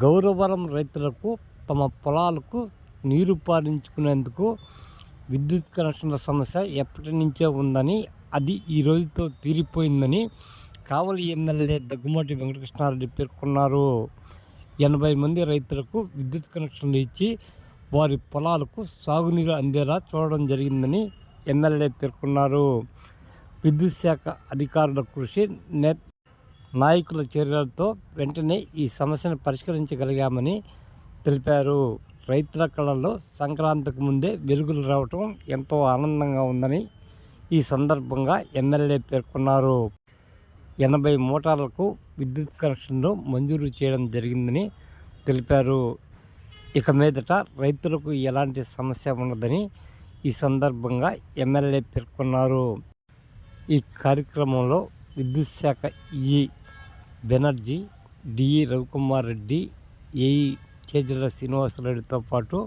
గౌరవరం రైతులకు తమ పొలాలకు నీరు పారించుకునేందుకు విద్యుత్ కనెక్షన్ల సమస్య ఎప్పటి నుంచే ఉందని, అది ఈ రోజుతో తీరిపోయిందని కావలి ఎమ్మెల్యే దగ్గుమాటి వెంకటకృష్ణారెడ్డి పేర్కొన్నారు. 80 మంది రైతులకు విద్యుత్ కనెక్షన్లు ఇచ్చి వారి పొలాలకు సాగునీరు అందేలా చూడడం జరిగిందని ఎమ్మెల్యే పేర్కొన్నారు. విద్యుత్ శాఖ అధికారుల కృషి, నాయకుల చర్యలతో వెంటనే ఈ సమస్యను పరిష్కరించగలిగామని తెలిపారు. రైతుల కళల్లో సంక్రాంతికి ముందే వెలుగులు రావటం ఎంతో ఆనందంగా ఉందని ఈ సందర్భంగా ఎమ్మెల్యే పేర్కొన్నారు. 80 మోటార్లకు విద్యుత్ కనెక్షన్లు మంజూరు చేయడం జరిగిందని తెలిపారు. ఇక మీదట రైతులకు ఎలాంటి సమస్య ఉండదని ఈ సందర్భంగా ఎమ్మెల్యే పేర్కొన్నారు. ఈ కార్యక్రమంలో విద్యుత్ శాఖ ఈ బెనర్జీ, డిఈ రవికుమార్ రెడ్డి, ఏఈ కేజీల శ్రీనివాసరెడ్డితో పాటు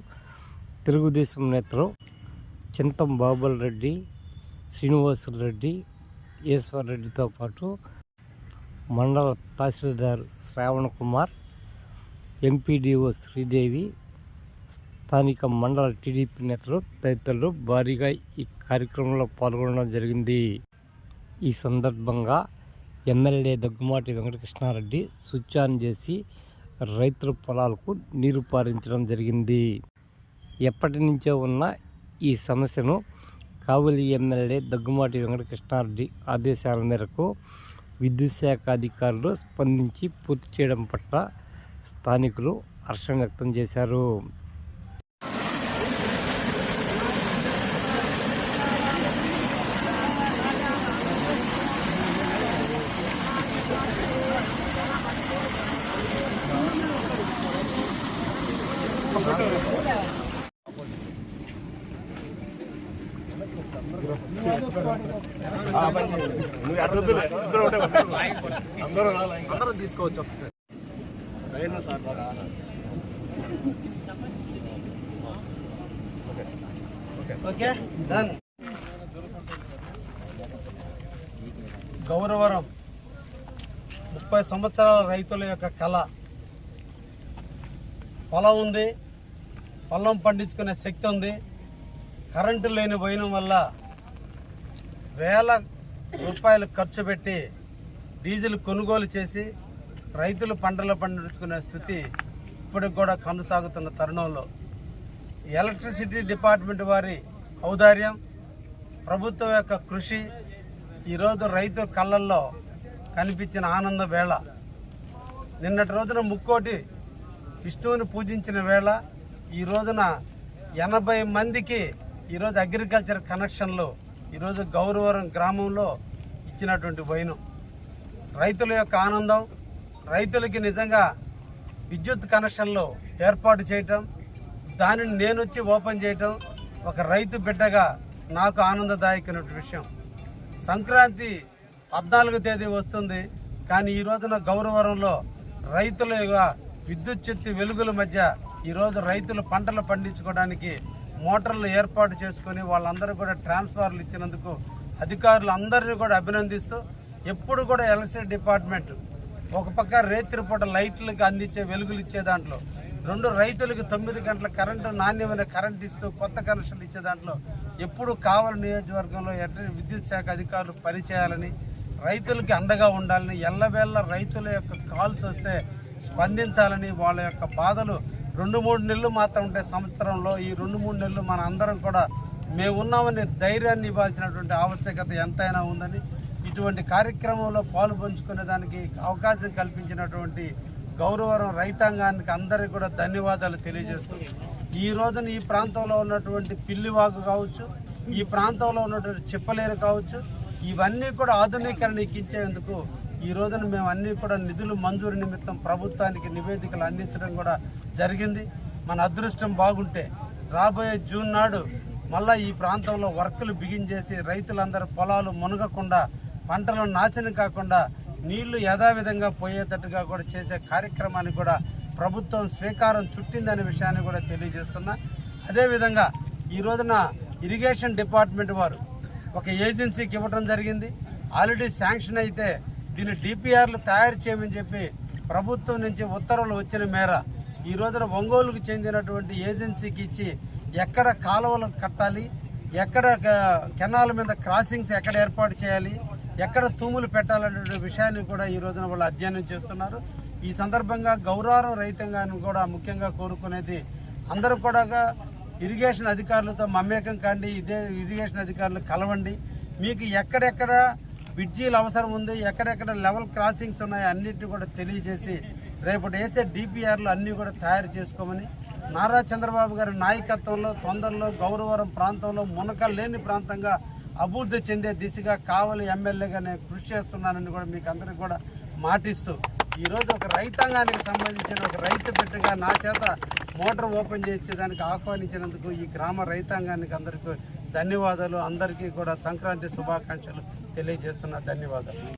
తెలుగుదేశం నేతలు చింతం బాబుల్ రెడ్డి, శ్రీనివాసరెడ్డి, ఈశ్వర్రెడ్డితో పాటు మండల తహసీల్దార్ శ్రావణ్ కుమార్, ఎంపీడీఓ శ్రీదేవి, స్థానిక మండల టీడీపీ నేతలు తదితరులు భారీగా ఈ కార్యక్రమంలో పాల్గొనడం జరిగింది. ఈ సందర్భంగా MLA Daggumati Venkatakrishna Reddy switch on చేసి రైతుల పొలాలకు నీరు పారించడం జరిగింది. ఎప్పటి నుంచో ఉన్న ఈ సమస్యను కావలి ఎమ్మెల్యే దగ్గుమాటి వెంకటకృష్ణారెడ్డి ఆదేశాల మేరకు విద్యుత్ శాఖ అధికారులు స్పందించి పూర్తి చేయడం పట్ల స్థానికులు హర్షం వ్యక్తం చేశారు. అందరూ తీసుకోవచ్చు ఒకసారి. గౌరవరం 30 సంవత్సరాల రైతుల యొక్క కళ. పొలం ఉంది, పొలం పండించుకునే శక్తి ఉంది. కరెంటు లేని పోయిన వల్ల వేల రూపాయలు ఖర్చు పెట్టి డీజిల్ కొనుగోలు చేసి రైతులు పంటలు పండించుకునే స్థితి ఇప్పటికి కూడా కొనసాగుతున్న తరుణంలో ఎలక్ట్రిసిటీ డిపార్ట్మెంట్ వారి ఔదార్యం, ప్రభుత్వం యొక్క కృషి ఈరోజు రైతు కళ్ళల్లో కనిపించిన ఆనంద వేళ. నిన్నటి రోజున ముక్కోటి విష్ణువుని పూజించిన వేళ ఈ రోజున 80 మందికి ఈరోజు అగ్రికల్చర్ కనెక్షన్లు ఈరోజు గౌరవరం గ్రామంలో ఇచ్చినటువంటి వైనం. రైతుల యొక్క ఆనందం, రైతులకి నిజంగా విద్యుత్ కనెక్షన్లు ఏర్పాటు చేయటం, దానిని నేను వచ్చి ఓపెన్ చేయటం ఒక రైతు బిడ్డగా నాకు ఆనందదాయకమైన విషయం. సంక్రాంతి 14వ తేదీ వస్తుంది, కానీ ఈ రోజున గౌరవరంలో రైతుల విద్యుత్ శక్తి వెలుగుల మధ్య ఈరోజు రైతులు పంటలు పండించుకోవడానికి మోటార్లు ఏర్పాటు చేసుకొని వాళ్ళందరూ కూడా ట్రాన్స్ఫార్మర్లు ఇచ్చినందుకు అధికారులు అందరినీ కూడా అభినందిస్తూ, ఎప్పుడు కూడా ఎలక్ట్రిసిటీ డిపార్ట్మెంట్ ఒక పక్క రేత్రి పూట లైట్లకు అందించే వెలుగులు ఇచ్చే దాంట్లో, 2 రైతులకు 9 గంటల కరెంటు నాణ్యమైన కరెంట్ ఇస్తూ కొత్త కనెక్షన్లు ఇచ్చే దాంట్లో ఎప్పుడు కావలి నియోజకవర్గంలో విద్యుత్ శాఖ అధికారులు పనిచేయాలని, రైతులకి అండగా ఉండాలని, ఎల్లవేళ రైతుల యొక్క కాల్స్ వస్తే స్పందించాలని, వాళ్ళ యొక్క బాధలు 2-3 నెలలు మాత్రం ఉంటే సంవత్సరంలో ఈ 2-3 నెలలు మన అందరం కూడా మేము ఉన్నామని ధైర్యాన్ని ఇవ్వాల్సినటువంటి ఆవశ్యకత ఎంతైనా ఉందని, ఇటువంటి కార్యక్రమంలో పాలు పంచుకునే దానికి అవకాశం కల్పించినటువంటి గౌరవరం రైతాంగానికి అందరికీ కూడా ధన్యవాదాలు తెలియజేస్తూ, ఈ రోజున ఈ ప్రాంతంలో ఉన్నటువంటి పిల్లివాగు కావచ్చు, ఈ ప్రాంతంలో ఉన్నటువంటి చిప్పలేరు కావచ్చు, ఇవన్నీ కూడా ఆధునీకరణ ఎక్కించేందుకు ఈ రోజున మేము అన్నీ కూడా నిధులు మంజూరు నిమిత్తం ప్రభుత్వానికి నివేదికలు అందించడం కూడా జరిగింది. మన అదృష్టం బాగుంటే రాబోయే జూన్ నాడు మళ్ళీ ఈ ప్రాంతంలో వర్కులు బిగించేసి రైతులందరూ పొలాలు మునగకుండా, పంటలు నాశనం కాకుండా నీళ్లు యథావిధంగా పోయేటట్టుగా కూడా చేసే కార్యక్రమాన్ని కూడా ప్రభుత్వం స్వీకారం చుట్టిందనే విషయాన్ని కూడా తెలియజేస్తున్నా. అదేవిధంగా ఈ రోజున ఇరిగేషన్ డిపార్ట్మెంట్ వారు ఒక ఏజెన్సీకి ఇవ్వడం జరిగింది. ఆల్రెడీ శాంక్షన్ అయితే దీన్ని డిపిఆర్లు తయారు చేయమని చెప్పి ప్రభుత్వం నుంచి ఉత్తర్వులు వచ్చిన మేర ఈ రోజున ఒంగోలుకు చెందినటువంటి ఏజెన్సీకి ఇచ్చి ఎక్కడ కాలువలు కట్టాలి, ఎక్కడ కెనాల మీద క్రాసింగ్స్ ఎక్కడ ఏర్పాటు చేయాలి, ఎక్కడ తూములు పెట్టాలనే విషయాన్ని కూడా ఈ రోజున వాళ్ళు అధ్యయనం చేస్తున్నారు. ఈ సందర్భంగా గౌరవం రైతాంగాన్ని కూడా ముఖ్యంగా కోరుకునేది అందరూ కూడా ఇరిగేషన్ అధికారులతో మమేకం కాండి, ఇదే ఇరిగేషన్ అధికారులు కలవండి. మీకు ఎక్కడెక్కడ బ్రిడ్జీలు అవసరం ఉంది, ఎక్కడెక్కడ లెవెల్ క్రాసింగ్స్ ఉన్నాయి అన్నింటినీ కూడా తెలియజేసి రేపటి వేసే డిపిఆర్లు అన్నీ కూడా తయారు చేసుకోమని, నారా చంద్రబాబు గారి నాయకత్వంలో తొందరలో గౌరవరం ప్రాంతంలో మునకలు లేని ప్రాంతంగా అభివృద్ధి చెందే దిశగా కావలి ఎమ్మెల్యేగా నేను కృషి చేస్తున్నానని కూడా మీకు అందరికీ కూడా మాటిస్తూ ఈరోజు ఒక రైతాంగానికి సంబంధించిన ఒక రైతు బిడ్డగా నా చేత మోటార్ ఓపెన్ చేసేదానికి ఆహ్వానించినందుకు ఈ గ్రామ రైతాంగానికి అందరికీ ధన్యవాదాలు. అందరికీ కూడా సంక్రాంతి శుభాకాంక్షలు తెలియజేస్తున్నా. ధన్యవాదాలు.